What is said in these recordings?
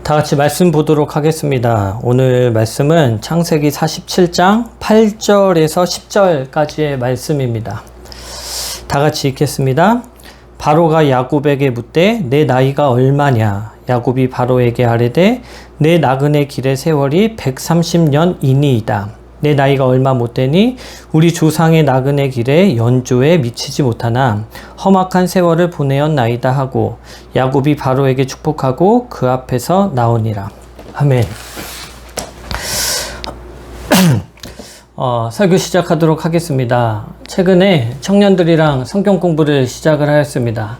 다 같이 말씀 보도록 하겠습니다. 오늘 말씀은 창세기 47장 8절에서 10절까지의 말씀입니다. 다 같이 읽겠습니다. 바로가 야곱에게 묻되 내 나이가 얼마냐? 야곱이 바로에게 아뢰되 내 나그네 길의 세월이 130년이니이다. 내 나이가 얼마 못되니 우리 조상의 나그네 길에 연조에 미치지 못하나 험악한 세월을 보내었나이다 하고 야곱이 바로에게 축복하고 그 앞에서 나오니라. 아멘. 설교 시작하도록 하겠습니다. 최근에 청년들이랑 성경 공부를 시작을 하였습니다.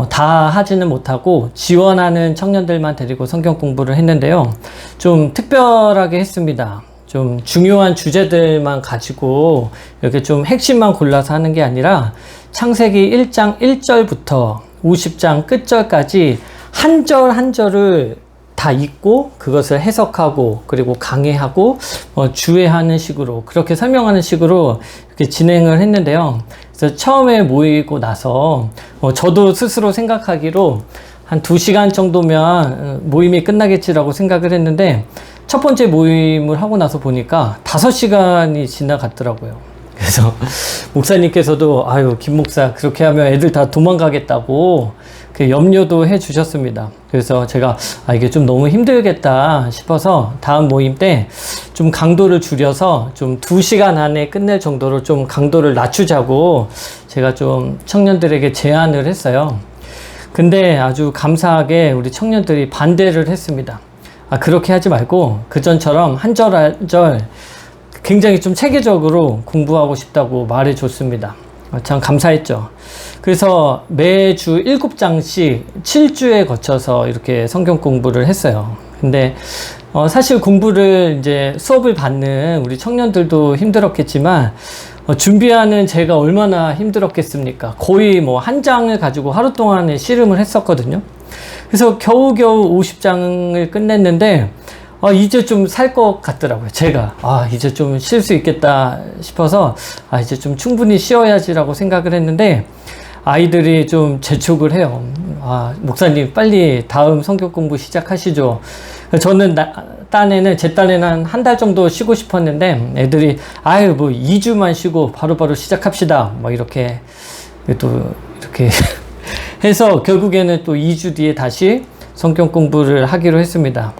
다 하지는 못하고 지원하는 청년들만 데리고 성경 공부를 했는데요. 좀 특별하게 했습니다. 좀 중요한 주제들만 가지고 이렇게 좀 핵심만 골라서 하는 게 아니라 창세기 1장 1절부터 50장 끝절까지 한 절 한 절을 다 읽고 그것을 해석하고 그리고 강해하고 주해하는 식으로 그렇게 설명하는 식으로 이렇게 진행을 했는데요. 그래서 처음에 모이고 나서 저도 스스로 생각하기로 한 2시간 정도면 모임이 끝나겠지라고 생각을 했는데 첫 번째 모임을 하고 나서 보니까 5시간이 지나갔더라고요. 그래서 목사님께서도 아유 김 목사 그렇게 하면 애들 다 도망가겠다고 그 염려도 해 주셨습니다. 그래서 제가 이게 좀 너무 힘들겠다 싶어서 다음 모임 때 좀 강도를 줄여서 좀 2시간 안에 끝낼 정도로 좀 강도를 낮추자고 제가 좀 청년들에게 제안을 했어요. 근데 아주 감사하게 우리 청년들이 반대를 했습니다. 그렇게 하지 말고 그전처럼 한 절 한 절 굉장히 좀 체계적으로 공부하고 싶다고 말해 줬습니다. 참 감사했죠. 그래서 매주 7장씩 7주에 거쳐서 이렇게 성경 공부를 했어요. 근데 사실 공부를 이제 수업을 받는 우리 청년들도 힘들었겠지만 준비하는 제가 얼마나 힘들었겠습니까? 거의 뭐 한 장을 가지고 하루 동안에 씨름을 했었거든요. 그래서 겨우겨우 50장을 끝냈는데 이제 좀 살 것 같더라고요. 제가 이제 좀 쉴 수 있겠다 싶어서 이제 좀 충분히 쉬어야지라고 생각을 했는데 아이들이 좀 재촉을 해요. 목사님 빨리 다음 성경 공부 시작하시죠. 저는 제 딴에는 한 달 정도 쉬고 싶었는데 애들이 뭐 2주만 쉬고 바로바로 시작합시다. 뭐 이렇게 또 이렇게 해서 결국에는 또 2주 뒤에 다시 성경 공부를 하기로 했습니다.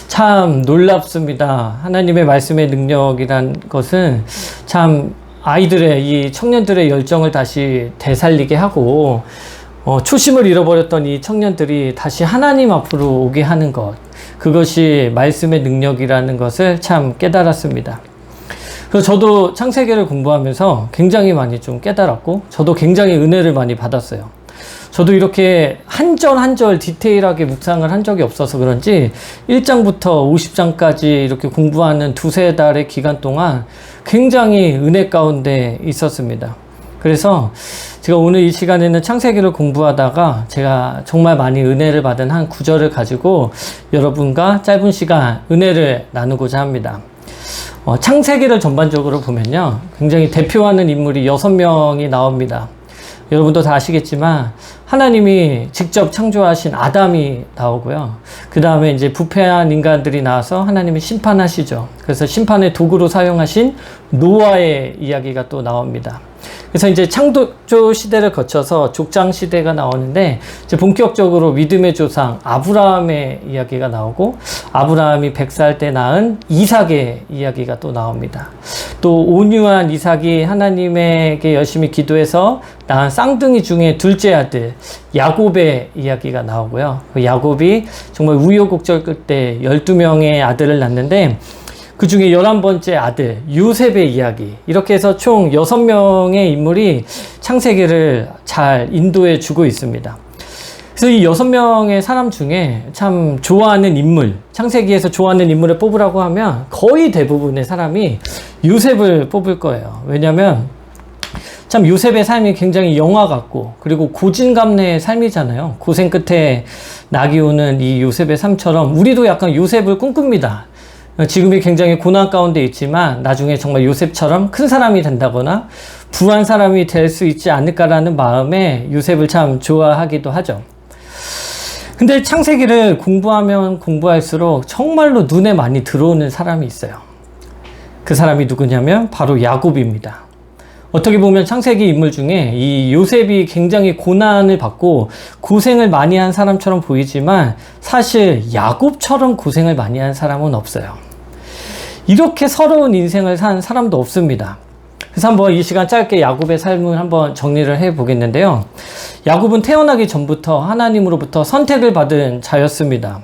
참 놀랍습니다. 하나님의 말씀의 능력이란 것은 참 이 청년들의 열정을 다시 되살리게 하고 초심을 잃어버렸던 이 청년들이 다시 하나님 앞으로 오게 하는 것, 그것이 말씀의 능력이라는 것을 참 깨달았습니다. 그래서 저도 창세기를 공부하면서 굉장히 많이 좀 깨달았고 저도 굉장히 은혜를 많이 받았어요. 저도 이렇게 한 절 한 절 디테일하게 묵상을 한 적이 없어서 그런지 1장부터 50장까지 이렇게 공부하는 2-3달의 기간 동안 굉장히 은혜 가운데 있었습니다. 그래서 제가 오늘 이 시간에는 창세기를 공부하다가 제가 정말 많이 은혜를 받은 한 구절을 가지고 여러분과 짧은 시간 은혜를 나누고자 합니다. 창세기를 전반적으로 보면요, 굉장히 대표하는 인물이 6명이 나옵니다. 여러분도 다 아시겠지만 하나님이 직접 창조하신 아담이 나오고요. 그 다음에 이제 부패한 인간들이 나와서 하나님이 심판하시죠. 그래서 심판의 도구로 사용하신 노아의 이야기가 또 나옵니다. 그래서 이제 창조 시대를 거쳐서 족장 시대가 나오는데 이제 본격적으로 믿음의 조상 아브라함의 이야기가 나오고 아브라함이 100살 때 낳은 이삭의 이야기가 또 나옵니다. 또 온유한 이삭이 하나님에게 열심히 기도해서 낳은 쌍둥이 중에 둘째 아들 야곱의 이야기가 나오고요. 그 야곱이 정말 우여곡절 끝에 12명의 아들을 낳는데 그 중에 11번째 아들 요셉의 이야기, 이렇게 해서 총 6명의 인물이 창세기를 잘 인도해 주고 있습니다. 그래서 이 6명의 사람 중에 참 좋아하는 인물, 창세기에서 좋아하는 인물을 뽑으라고 하면 거의 대부분의 사람이 요셉을 뽑을 거예요. 왜냐하면 참 요셉의 삶이 굉장히 영화 같고 그리고 고진감래의 삶이잖아요. 고생 끝에 낙이 오는 이 요셉의 삶처럼 우리도 약간 요셉을 꿈꿉니다. 지금이 굉장히 고난 가운데 있지만 나중에 정말 요셉처럼 큰 사람이 된다거나 부한 사람이 될 수 있지 않을까라는 마음에 요셉을 참 좋아하기도 하죠. 근데 창세기를 공부하면 공부할수록 정말로 눈에 많이 들어오는 사람이 있어요. 그 사람이 누구냐면 바로 야곱입니다. 어떻게 보면 창세기 인물 중에 이 요셉이 굉장히 고난을 받고 고생을 많이 한 사람처럼 보이지만 사실 야곱처럼 고생을 많이 한 사람은 없어요. 이렇게 서러운 인생을 산 사람도 없습니다. 그래서 한번 이 시간 짧게 야곱의 삶을 한번 정리를 해 보겠는데요. 야곱은 태어나기 전부터 하나님으로부터 선택을 받은 자였습니다.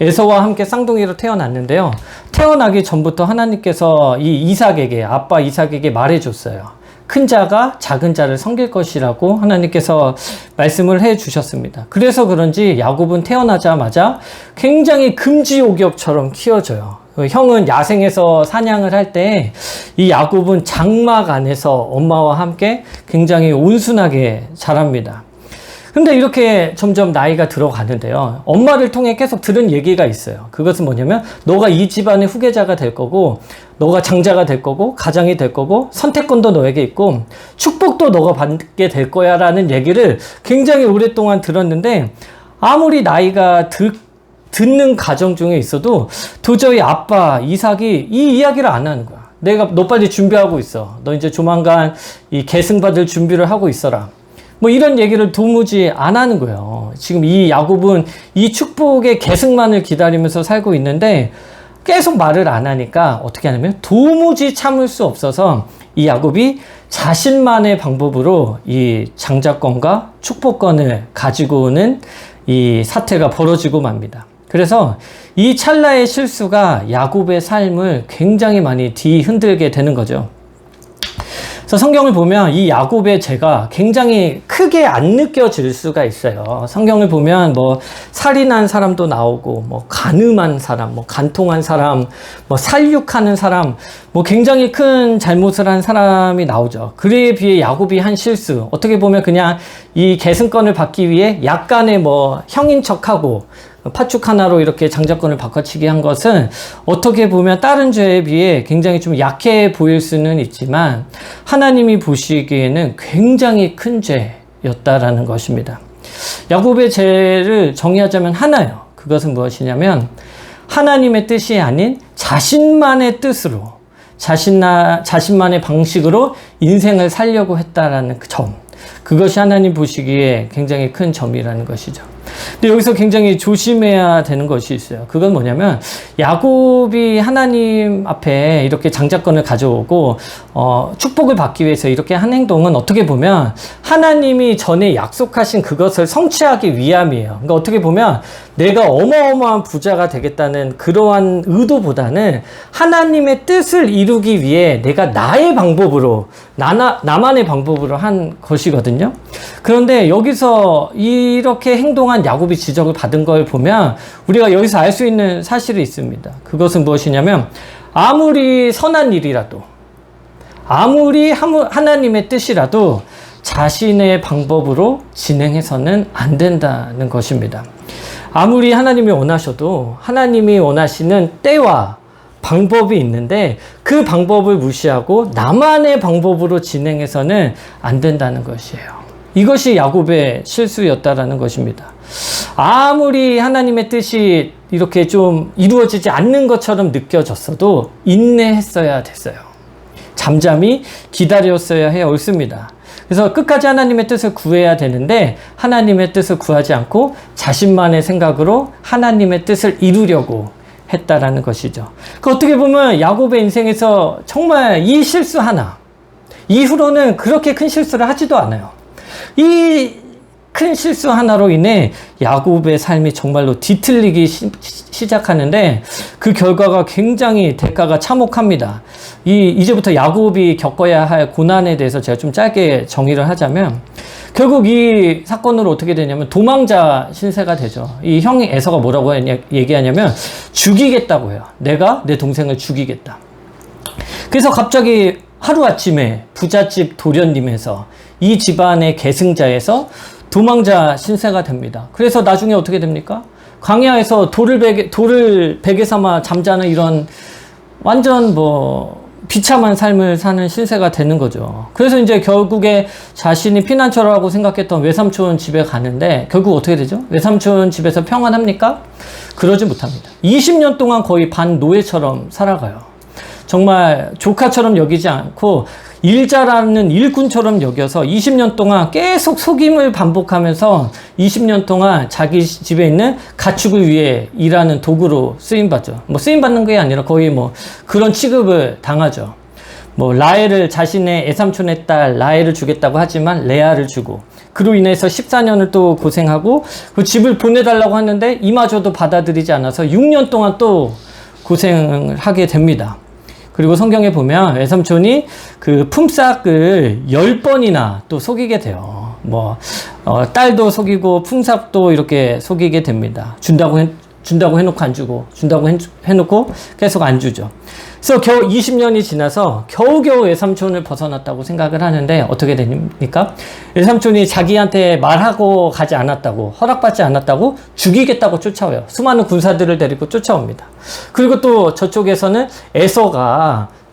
에서와 함께 쌍둥이로 태어났는데요. 태어나기 전부터 하나님께서 이 이삭에게, 아빠 이삭에게 말해줬어요. 큰 자가 작은 자를 섬길 것이라고 하나님께서 말씀을 해 주셨습니다. 그래서 그런지 야곱은 태어나자마자 굉장히 금지옥엽처럼 키워져요. 형은 야생에서 사냥을 할 때 이 야곱은 장막 안에서 엄마와 함께 굉장히 온순하게 자랍니다. 근데 이렇게 점점 나이가 들어가는데요. 엄마를 통해 계속 들은 얘기가 있어요. 그것은 뭐냐면 너가 이 집안의 후계자가 될 거고 너가 장자가 될 거고 가장이 될 거고 선택권도 너에게 있고 축복도 너가 받게 될 거야 라는 얘기를 굉장히 오랫동안 들었는데 아무리 나이가 듣는 가정 중에 있어도 도저히 아빠 이삭이 이 이야기를 안 하는 거야. 너 빨리 준비하고 있어. 너 이제 조만간 이 계승받을 준비를 하고 있어라. 뭐 이런 얘기를 도무지 안 하는 거예요. 지금 이 야곱은 이 축복의 계승만을 기다리면서 살고 있는데 계속 말을 안 하니까 어떻게 하냐면 도무지 참을 수 없어서 이 야곱이 자신만의 방법으로 이 장자권과 축복권을 가지고 오는 이 사태가 벌어지고 맙니다. 그래서 이 찰나의 실수가 야곱의 삶을 굉장히 많이 뒤흔들게 되는 거죠. 그래서 성경을 보면 이 야곱의 죄가 굉장히 크게 안 느껴질 수가 있어요. 성경을 보면 뭐 살인한 사람도 나오고 뭐 간음한 사람, 뭐 간통한 사람, 뭐 살육하는 사람, 뭐 굉장히 큰 잘못을 한 사람이 나오죠. 그에 비해 야곱이 한 실수, 어떻게 보면 그냥 이 계승권을 받기 위해 약간의 뭐 형인 척하고 팥죽 하나로 이렇게 장자권을 바꿔치기 한 것은 어떻게 보면 다른 죄에 비해 굉장히 좀 약해 보일 수는 있지만 하나님이 보시기에는 굉장히 큰 죄였다라는 것입니다. 야곱의 죄를 정의하자면 하나요. 그것은 무엇이냐면 하나님의 뜻이 아닌 자신만의 뜻으로 자신만의 방식으로 인생을 살려고 했다라는 그 점. 그것이 하나님 보시기에 굉장히 큰 점이라는 것이죠. 근데 여기서 굉장히 조심해야 되는 것이 있어요. 그건 뭐냐면 야곱이 하나님 앞에 이렇게 장자권을 가져오고 축복을 받기 위해서 이렇게 한 행동은 어떻게 보면 하나님이 전에 약속하신 그것을 성취하기 위함이에요. 그러니까 어떻게 보면 내가 어마어마한 부자가 되겠다는 그러한 의도보다는 하나님의 뜻을 이루기 위해 내가 나의 방법으로 나만의 방법으로 한 것이거든요. 그런데 여기서 이렇게 행동한 야곱이 지적을 받은 걸 보면 우리가 여기서 알 수 있는 사실이 있습니다. 그것은 무엇이냐면 아무리 선한 일이라도 아무리 하나님의 뜻이라도 자신의 방법으로 진행해서는 안 된다는 것입니다. 아무리 하나님이 원하셔도 하나님이 원하시는 때와 방법이 있는데 그 방법을 무시하고 나만의 방법으로 진행해서는 안 된다는 것이에요. 이것이 야곱의 실수였다라는 것입니다. 아무리 하나님의 뜻이 이렇게 좀 이루어지지 않는 것처럼 느껴졌어도 인내했어야 됐어요. 잠잠히 기다렸어야 해 옳습니다. 그래서 끝까지 하나님의 뜻을 구해야 되는데 하나님의 뜻을 구하지 않고 자신만의 생각으로 하나님의 뜻을 이루려고 했다라는 것이죠. 그 어떻게 보면 야곱의 인생에서 정말 이 실수 하나 이후로는 그렇게 큰 실수를 하지도 않아요. 이 큰 실수 하나로 인해 야곱의 삶이 정말로 뒤틀리기 시작하는데 그 결과가 굉장히 대가가 참혹합니다. 이제부터 야곱이 겪어야 할 고난에 대해서 제가 좀 짧게 정의를 하자면 결국 이 사건으로 어떻게 되냐면 도망자 신세가 되죠. 이 형이 에서가 뭐라고 얘기하냐면 죽이겠다고 해요. 내가 내 동생을 죽이겠다. 그래서 갑자기 하루아침에 부잣집 도련님에서 이 집안의 계승자에서 도망자 신세가 됩니다. 그래서 나중에 어떻게 됩니까? 광야에서 돌을 베개 삼아 잠자는 이런 완전 비참한 삶을 사는 신세가 되는 거죠. 그래서 이제 결국에 자신이 피난처라고 생각했던 외삼촌 집에 가는데 결국 어떻게 되죠? 외삼촌 집에서 평안합니까? 그러지 못합니다. 20년 동안 거의 반노예처럼 살아가요. 정말 조카처럼 여기지 않고 일 잘하는 일꾼처럼 여겨서 20년 동안 계속 속임을 반복하면서 20년 동안 자기 집에 있는 가축을 위해 일하는 도구로 쓰임받죠. 뭐 쓰임받는 게 아니라 거의 뭐 그런 취급을 당하죠. 뭐 라헬을 자신의 애삼촌의 딸 라헬을 주겠다고 하지만 레아를 주고, 그로 인해서 14년을 또 고생하고 그 집을 보내달라고 하는데 이마저도 받아들이지 않아서 6년 동안 또 고생을 하게 됩니다. 그리고 성경에 보면 외삼촌이 그 품삯을 10번이나 또 속이게 돼요. 딸도 속이고 품삯도 이렇게 속이게 됩니다. 준다고 해놓고 안 주고, 준다고 해놓고 계속 안 주죠. 그래서 겨우 20년이 지나서 겨우겨우 외삼촌을 벗어났다고 생각을 하는데 어떻게 됩니까? 외삼촌이 자기한테 말하고 가지 않았다고, 허락받지 않았다고 죽이겠다고 쫓아와요. 수많은 군사들을 데리고 쫓아옵니다. 그리고 또 저쪽에서는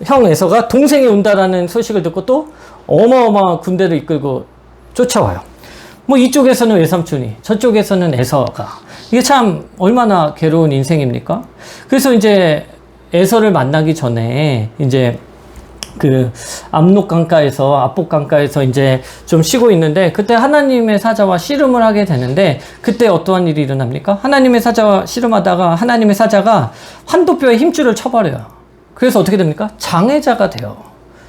형 에서가 동생이 온다라는 소식을 듣고 또 어마어마한 군대를 이끌고 쫓아와요. 뭐 이쪽에서는 외삼촌이, 저쪽에서는 에서가. 이게 참 얼마나 괴로운 인생입니까? 그래서 이제 에서를 만나기 전에 이제 그 압록 강가에서 이제 좀 쉬고 있는데, 그때 하나님의 사자와 씨름을 하게 되는데, 그때 어떠한 일이 일어납니까? 하나님의 사자와 씨름하다가 하나님의 사자가 환도뼈에 힘줄을 쳐버려요. 그래서 어떻게 됩니까? 장애자가 돼요.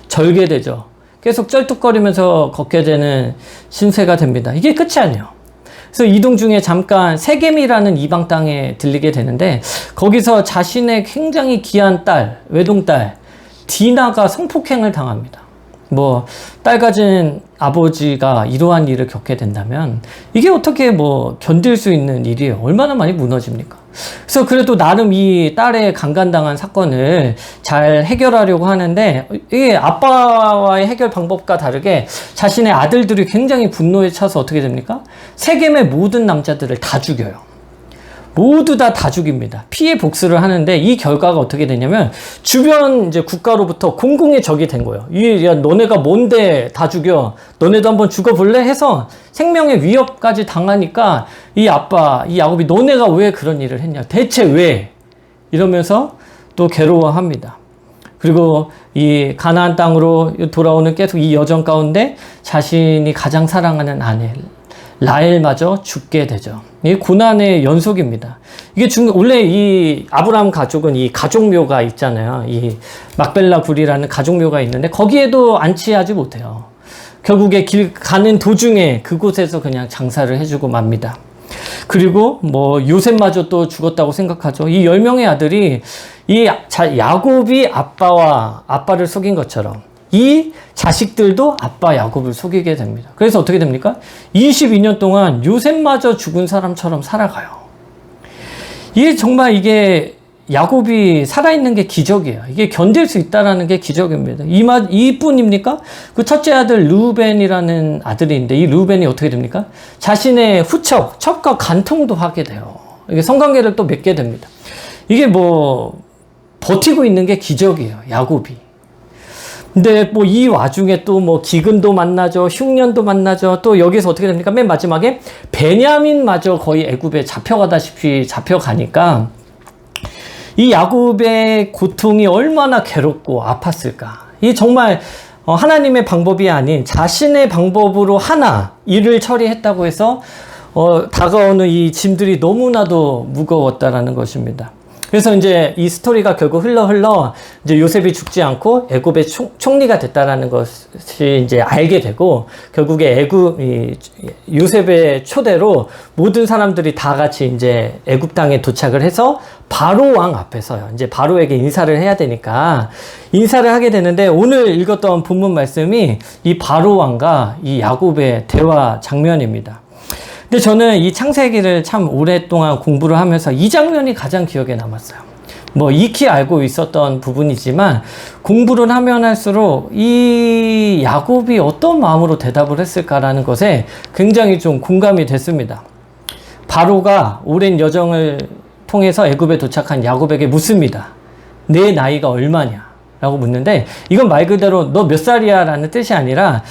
절개되죠. 계속 쩔뚝거리면서 걷게 되는 신세가 됩니다. 이게 끝이 아니에요. 그래서 이동 중에 잠깐 세겜이라는 이방 땅에 들리게 되는데, 거기서 자신의 굉장히 귀한 딸, 외동딸 디나가 성폭행을 당합니다. 딸 가진 아버지가 이러한 일을 겪게 된다면 이게 어떻게 견딜 수 있는 일이에요? 얼마나 많이 무너집니까? 그래서 그래도 나름 이 딸의 강간당한 사건을 잘 해결하려고 하는데, 이게 아빠와의 해결 방법과 다르게 자신의 아들들이 굉장히 분노에 차서 어떻게 됩니까? 세겜의 모든 남자들을 다 죽여요. 모두 다 죽입니다. 피해 복수를 하는데, 이 결과가 어떻게 되냐면 주변 이제 국가로부터 공공의 적이 된 거예요. 야, 너네가 뭔데 다 죽여? 너네도 한번 죽어볼래? 해서 생명의 위협까지 당하니까 이 야곱이 너네가 왜 그런 일을 했냐? 대체 왜? 이러면서 또 괴로워합니다. 그리고 이 가나안 땅으로 돌아오는 계속 이 여정 가운데 자신이 가장 사랑하는 아내 라헬마저 죽게 되죠. 이게 고난의 연속입니다. 이게 원래 이 아브라함 가족은 이 가족묘가 있잖아요. 이 막벨라 굴이라는 가족묘가 있는데 거기에도 안치하지 못해요. 결국에 길 가는 도중에 그곳에서 그냥 장사를 해주고 맙니다. 그리고 요셉마저 또 죽었다고 생각하죠. 이 10명의 아들이 야곱이 아빠를 속인 것처럼 이 자식들도 아빠 야곱을 속이게 됩니다. 그래서 어떻게 됩니까? 22년 동안 요셉마저 죽은 사람처럼 살아가요. 이게 야곱이 살아있는 게 기적이에요. 이게 견딜 수 있다는 게 기적입니다. 이뿐입니까? 그 첫째 아들 르우벤이라는 아들이 있는데, 이 르우벤이 어떻게 됩니까? 자신의 척과 간통도 하게 돼요. 이게 성관계를 또 맺게 됩니다. 이게 버티고 있는 게 기적이에요, 야곱이. 근데 이 와중에 또 기근도 만나죠. 흉년도 만나죠. 또 여기서 어떻게 됩니까? 맨 마지막에 베냐민마저 거의 애굽에 잡혀가다시피 잡혀가니까 이 야곱의 고통이 얼마나 괴롭고 아팠을까. 이 정말 하나님의 방법이 아닌 자신의 방법으로 일을 처리했다고 해서 다가오는 이 짐들이 너무나도 무거웠다라는 것입니다. 그래서 이제 이 스토리가 결국 흘러 이제 요셉이 죽지 않고 애굽의 총리가 됐다라는 것이 이제 알게 되고, 결국에 요셉의 초대로 모든 사람들이 다 같이 이제 애굽 땅에 도착을 해서 바로 왕 앞에서요. 이제 바로에게 인사를 해야 되니까 인사를 하게 되는데, 오늘 읽었던 본문 말씀이 이 바로 왕과 이 야곱의 대화 장면입니다. 근데 저는 이 창세기를 참 오랫동안 공부를 하면서 이 장면이 가장 기억에 남았어요. 익히 알고 있었던 부분이지만 공부를 하면 할수록 이 야곱이 어떤 마음으로 대답을 했을까라는 것에 굉장히 좀 공감이 됐습니다. 바로가 오랜 여정을 통해서 애굽에 도착한 야곱에게 묻습니다. 내 나이가 얼마냐? 라고 묻는데, 이건 말 그대로 너 몇 살이야? 라는 뜻이 아니라,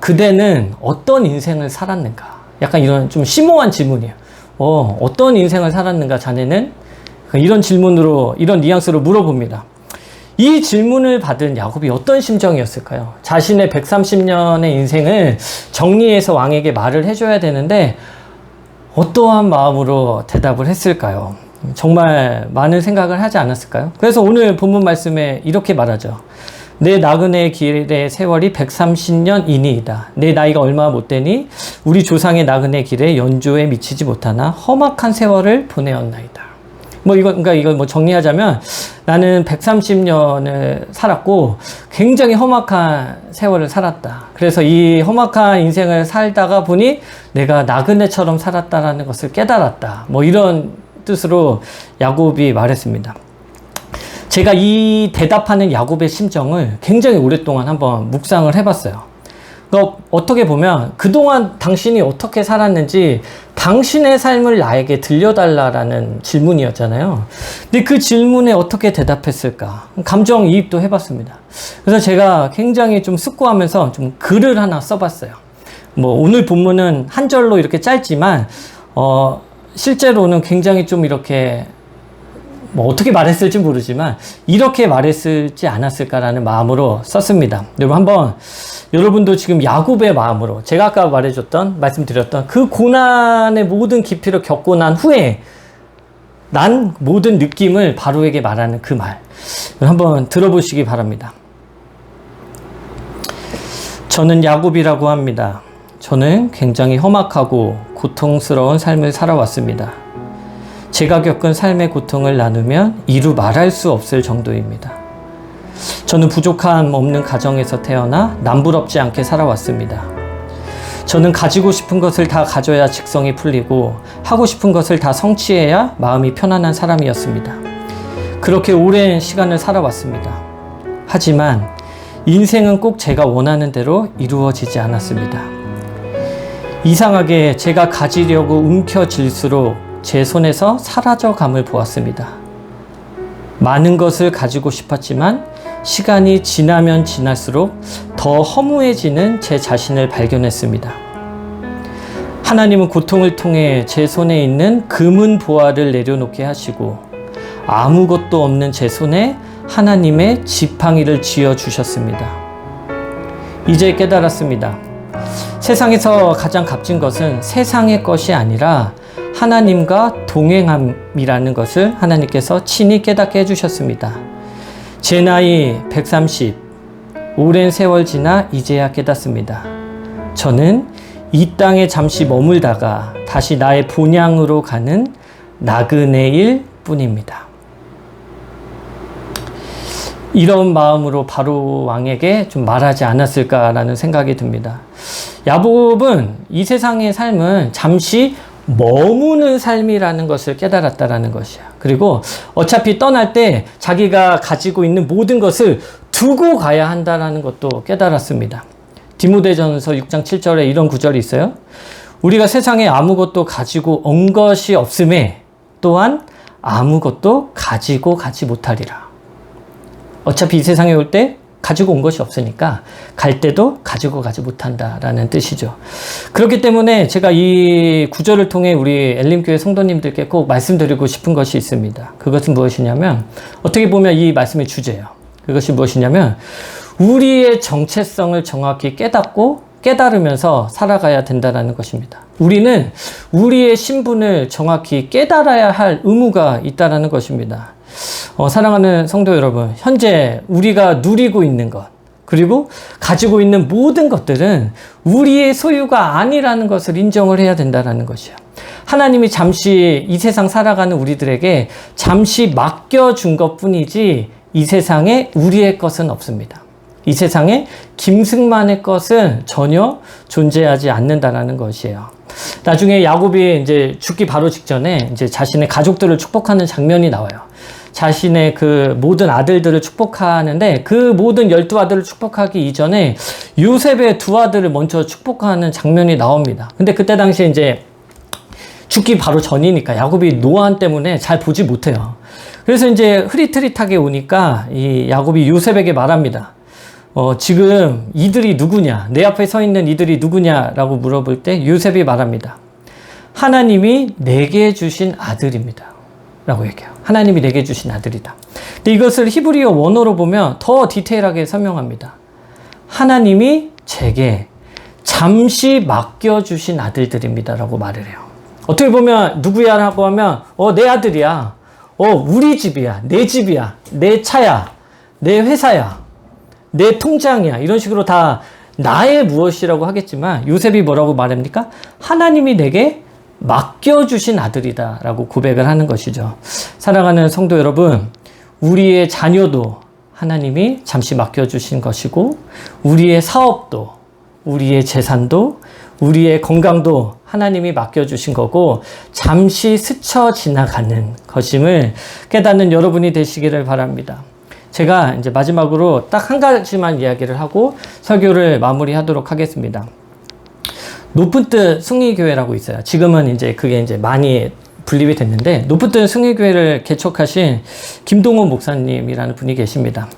그대는 어떤 인생을 살았는가? 약간 이런 좀 심오한 질문이에요. 어떤 인생을 살았는가, 자네는? 이런 질문으로, 이런 뉘앙스로 물어봅니다. 이 질문을 받은 야곱이 어떤 심정이었을까요? 자신의 130년의 인생을 정리해서 왕에게 말을 해줘야 되는데 어떠한 마음으로 대답을 했을까요? 정말 많은 생각을 하지 않았을까요? 그래서 오늘 본문 말씀에 이렇게 말하죠. 내 나그네의 길의 세월이 130년이니이다. 내 나이가 얼마 못 되니 우리 조상의 나그네 길에 연조에 미치지 못하나 험악한 세월을 보내었나이다. 그러니까 이거 정리하자면 나는 130년을 살았고 굉장히 험악한 세월을 살았다. 그래서 이 험악한 인생을 살다가 보니 내가 나그네처럼 살았다라는 것을 깨달았다. 이런 뜻으로 야곱이 말했습니다. 제가 이 대답하는 야곱의 심정을 굉장히 오랫동안 한번 묵상을 해봤어요. 어떻게 보면 그동안 당신이 어떻게 살았는지 당신의 삶을 나에게 들려달라라는 질문이었잖아요. 근데 그 질문에 어떻게 대답했을까? 감정이입도 해봤습니다. 그래서 제가 굉장히 좀 숙고하면서 좀 글을 하나 써봤어요. 오늘 본문은 한 절로 이렇게 짧지만 실제로는 굉장히 좀 이렇게 어떻게 말했을지 모르지만 이렇게 말했을지 않았을까라는 마음으로 썼습니다. 여러분도 지금 야곱의 마음으로 제가 아까 말씀드렸던 그 고난의 모든 깊이를 겪고 난 후에 난 모든 느낌을 바로에게 말하는 그 말 한번 들어보시기 바랍니다. 저는 야곱이라고 합니다. 저는 굉장히 험악하고 고통스러운 삶을 살아왔습니다. 제가 겪은 삶의 고통을 나누면 이루 말할 수 없을 정도입니다. 저는 부족함 없는 가정에서 태어나 남부럽지 않게 살아왔습니다. 저는 가지고 싶은 것을 다 가져야 직성이 풀리고 하고 싶은 것을 다 성취해야 마음이 편안한 사람이었습니다. 그렇게 오랜 시간을 살아왔습니다. 하지만 인생은 꼭 제가 원하는 대로 이루어지지 않았습니다. 이상하게 제가 가지려고 움켜쥘수록 제 손에서 사라져감을 보았습니다. 많은 것을 가지고 싶었지만 시간이 지나면 지날수록 더 허무해지는 제 자신을 발견했습니다. 하나님은 고통을 통해 제 손에 있는 금은 보화를 내려놓게 하시고 아무것도 없는 제 손에 하나님의 지팡이를 쥐어주셨습니다. 이제 깨달았습니다. 세상에서 가장 값진 것은 세상의 것이 아니라 하나님과 동행함이라는 것을 하나님께서 친히 깨닫게 해주셨습니다. 제 나이 130, 오랜 세월 지나 이제야 깨닫습니다. 저는 이 땅에 잠시 머물다가 다시 나의 본향으로 가는 나그네일 뿐입니다. 이런 마음으로 바로 왕에게 좀 말하지 않았을까라는 생각이 듭니다. 야곱은 이 세상의 삶은 잠시 머무는 삶이라는 것을 깨달았다라는 것이야. 그리고 어차피 떠날 때 자기가 가지고 있는 모든 것을 두고 가야 한다라는 것도 깨달았습니다. 디모데전서 6장 7절에 이런 구절이 있어요. 우리가 세상에 아무것도 가지고 온 것이 없음에 또한 아무것도 가지고 가지 못하리라. 어차피 이 세상에 올 때 가지고 온 것이 없으니까 갈 때도 가지고 가지 못한다라는 뜻이죠. 그렇기 때문에 제가 이 구절을 통해 우리 엘림교회 성도님들께 꼭 말씀드리고 싶은 것이 있습니다. 그것은 무엇이냐면 어떻게 보면 이 말씀의 주제예요. 그것이 무엇이냐면 우리의 정체성을 정확히 깨달으면서 살아가야 된다는 것입니다. 우리는 우리의 신분을 정확히 깨달아야 할 의무가 있다는 것입니다. 사랑하는 성도 여러분, 현재 우리가 누리고 있는 것, 그리고 가지고 있는 모든 것들은 우리의 소유가 아니라는 것을 인정을 해야 된다는 것이에요. 하나님이 잠시 이 세상 살아가는 우리들에게 잠시 맡겨준 것 뿐이지 이 세상에 우리의 것은 없습니다. 이 세상에 김승만의 것은 전혀 존재하지 않는다라는 것이에요. 나중에 야곱이 이제 죽기 바로 직전에 이제 자신의 가족들을 축복하는 장면이 나와요. 자신의 그 모든 아들들을 축복하는데 그 모든 12아들을 축복하기 이전에 요셉의 2아들을 먼저 축복하는 장면이 나옵니다. 근데 그때 당시에 이제 죽기 바로 전이니까 야곱이 노안 때문에 잘 보지 못해요. 그래서 이제 흐릿흐릿하게 오니까 이 야곱이 요셉에게 말합니다. 지금 이들이 누구냐? 내 앞에 서 있는 이들이 누구냐라고 물어볼 때 요셉이 말합니다. 하나님이 내게 주신 아들입니다. 라고 얘기해요. 하나님이 내게 주신 아들이다. 근데 이것을 히브리어 원어로 보면 더 디테일하게 설명합니다. 하나님이 제게 잠시 맡겨주신 아들들입니다. 라고 말을 해요. 어떻게 보면 누구야? 라고 하면 내 아들이야. 우리 집이야. 내 집이야. 내 차야. 내 회사야. 내 통장이야. 이런 식으로 다 나의 무엇이라고 하겠지만 요셉이 뭐라고 말합니까? 하나님이 내게 맡겨주신 아들이다 라고 고백을 하는 것이죠. 사랑하는 성도 여러분, 우리의 자녀도 하나님이 잠시 맡겨주신 것이고, 우리의 사업도, 우리의 재산도, 우리의 건강도 하나님이 맡겨주신 거고, 잠시 스쳐 지나가는 것임을 깨닫는 여러분이 되시기를 바랍니다. 제가 이제 마지막으로 딱 한 가지만 이야기를 하고 설교를 마무리하도록 하겠습니다. 높은 뜻 승리교회라고 있어요. 지금은 이제 그게 이제 많이 분립이 됐는데, 높은 뜻 승리교회를 개척하신 김동호 목사님이라는 분이 계십니다.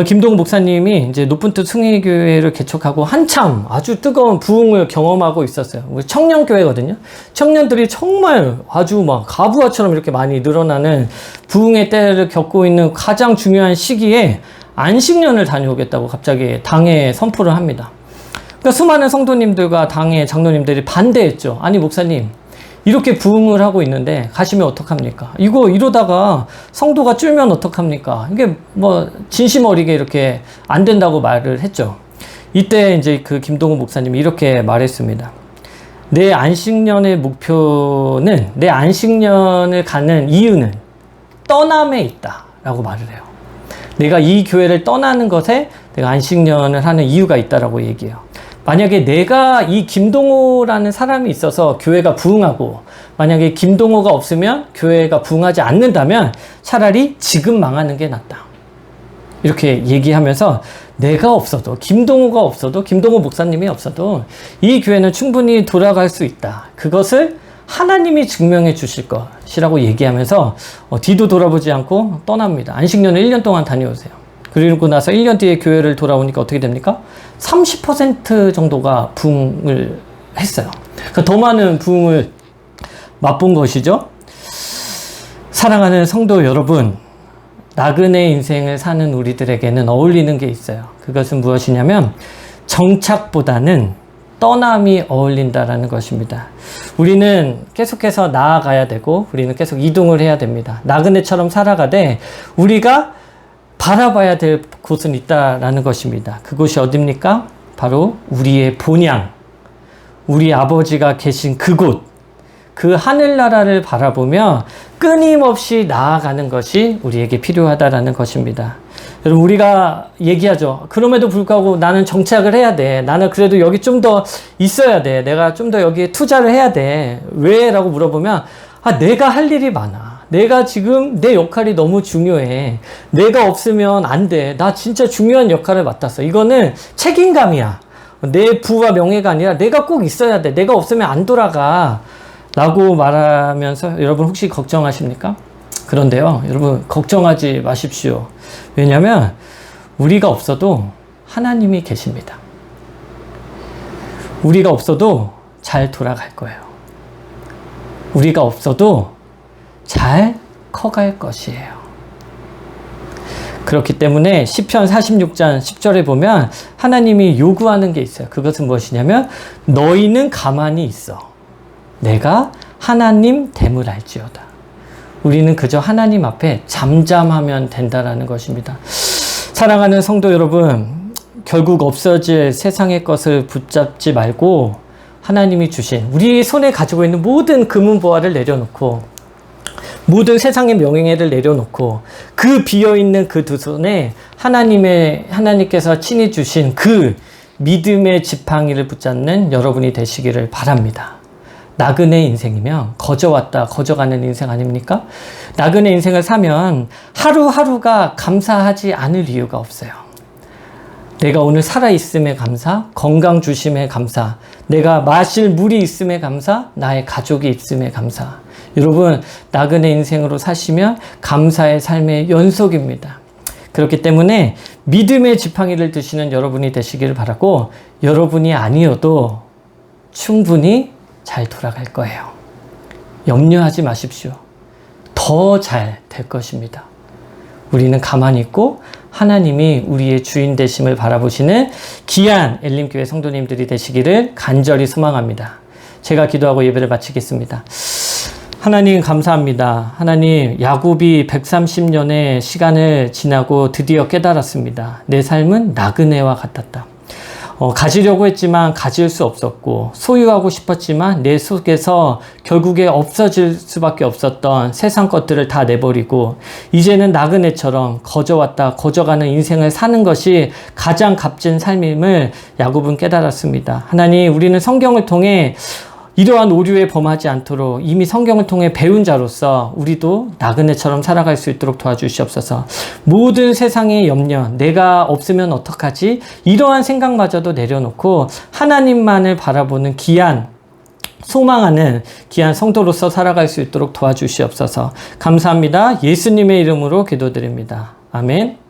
김동호 목사님이 이제 높은 뜻 승리교회를 개척하고 한참 아주 뜨거운 부흥을 경험하고 있었어요. 우리 청년교회거든요. 청년들이 정말 아주 막 가부화처럼 이렇게 많이 늘어나는 부흥의 때를 겪고 있는 가장 중요한 시기에 안식년을 다녀오겠다고 갑자기 당에 선포를 합니다. 그러니까 수많은 성도님들과 당의 장로님들이 반대했죠. 아니 목사님, 이렇게 부흥을 하고 있는데 가시면 어떡합니까? 이거 이러다가 성도가 줄면 어떡합니까? 이게 뭐 진심 어리게 이렇게 안 된다고 말을 했죠. 이때 이제 그 김동호 목사님이 이렇게 말했습니다. 내 안식년의 목표는, 내 안식년을 가는 이유는 떠남에 있다 라고 말을 해요. 내가 이 교회를 떠나는 것에 내가 안식년을 하는 이유가 있다라고 얘기해요. 만약에 내가 이 김동호라는 사람이 있어서 교회가 부흥하고, 만약에 김동호가 없으면 교회가 부흥하지 않는다면 차라리 지금 망하는 게 낫다. 이렇게 얘기하면서 내가 없어도, 김동호가 없어도, 김동호 목사님이 없어도 이 교회는 충분히 돌아갈 수 있다. 그것을 하나님이 증명해 주실 것이라고 얘기하면서 뒤도 돌아보지 않고 떠납니다. 안식년을 1년 동안 다녀오세요. 그리고 나서 1년 뒤에 교회를 돌아오니까 어떻게 됩니까? 30% 정도가 부흥을 했어요. 그러니까 더 많은 부흥을 맛본 것이죠. 사랑하는 성도 여러분, 나그네 인생을 사는 우리들에게는 어울리는 게 있어요. 그것은 무엇이냐면 정착보다는 떠남이 어울린다라는 것입니다. 우리는 계속해서 나아가야 되고, 우리는 계속 이동을 해야 됩니다. 나그네처럼 살아가되 우리가 바라봐야 될 곳은 있다라는 것입니다. 그곳이 어딥니까? 바로 우리의 본향, 우리 아버지가 계신 그곳, 그 하늘나라를 바라보며 끊임없이 나아가는 것이 우리에게 필요하다라는 것입니다. 여러분, 우리가 얘기하죠. 그럼에도 불구하고 나는 정착을 해야 돼. 나는 그래도 여기 좀 더 있어야 돼. 내가 좀 더 여기에 투자를 해야 돼. 왜? 라고 물어보면 내가 할 일이 많아. 내가 지금 내 역할이 너무 중요해. 내가 없으면 안 돼. 나 진짜 중요한 역할을 맡았어. 이거는 책임감이야. 내 부와 명예가 아니라 내가 꼭 있어야 돼. 내가 없으면 안 돌아가. 라고 말하면서 여러분 혹시 걱정하십니까? 그런데요, 여러분 걱정하지 마십시오. 왜냐하면 우리가 없어도 하나님이 계십니다. 우리가 없어도 잘 돌아갈 거예요. 우리가 없어도 잘 커갈 것이에요. 그렇기 때문에 시편 46장 10절에 보면 하나님이 요구하는 게 있어요. 그것은 무엇이냐면 너희는 가만히 있어. 내가 하나님 됨을 알지어다. 우리는 그저 하나님 앞에 잠잠하면 된다라는 것입니다. 사랑하는 성도 여러분, 결국 없어질 세상의 것을 붙잡지 말고 하나님이 주신 우리 손에 가지고 있는 모든 금은보화를 내려놓고 모든 세상의 명예를 내려놓고 그 비어있는 그 두 손에 하나님께서 친히 주신 그 믿음의 지팡이를 붙잡는 여러분이 되시기를 바랍니다. 나그네 인생이면 거저왔다 거저가는 인생 아닙니까? 나그네 인생을 사면 하루하루가 감사하지 않을 이유가 없어요. 내가 오늘 살아있음에 감사, 건강 주심에 감사, 내가 마실 물이 있음에 감사, 나의 가족이 있음에 감사. 여러분, 나그네 인생으로 사시면 감사의 삶의 연속입니다. 그렇기 때문에 믿음의 지팡이를 드시는 여러분이 되시기를 바라고, 여러분이 아니어도 충분히 잘 돌아갈 거예요. 염려하지 마십시오. 더 잘 될 것입니다. 우리는 가만히 있고 하나님이 우리의 주인 되심을 바라보시는 귀한 엘림교회 성도님들이 되시기를 간절히 소망합니다. 제가 기도하고 예배를 마치겠습니다. 하나님 감사합니다. 하나님, 야곱이 130년의 시간을 지나고 드디어 깨달았습니다. 내 삶은 나그네와 같았다. 가지려고 했지만 가질 수 없었고, 소유하고 싶었지만 내 속에서 결국에 없어질 수밖에 없었던 세상 것들을 다 내버리고, 이제는 나그네처럼 거저왔다 거저가는 인생을 사는 것이 가장 값진 삶임을 야곱은 깨달았습니다. 하나님, 우리는 성경을 통해 이러한 오류에 범하지 않도록 이미 성경을 통해 배운 자로서 우리도 나그네처럼 살아갈 수 있도록 도와주시옵소서. 모든 세상의 염려, 내가 없으면 어떡하지? 이러한 생각마저도 내려놓고 하나님만을 바라보는 귀한, 소망하는 귀한 성도로서 살아갈 수 있도록 도와주시옵소서. 감사합니다. 예수님의 이름으로 기도드립니다. 아멘.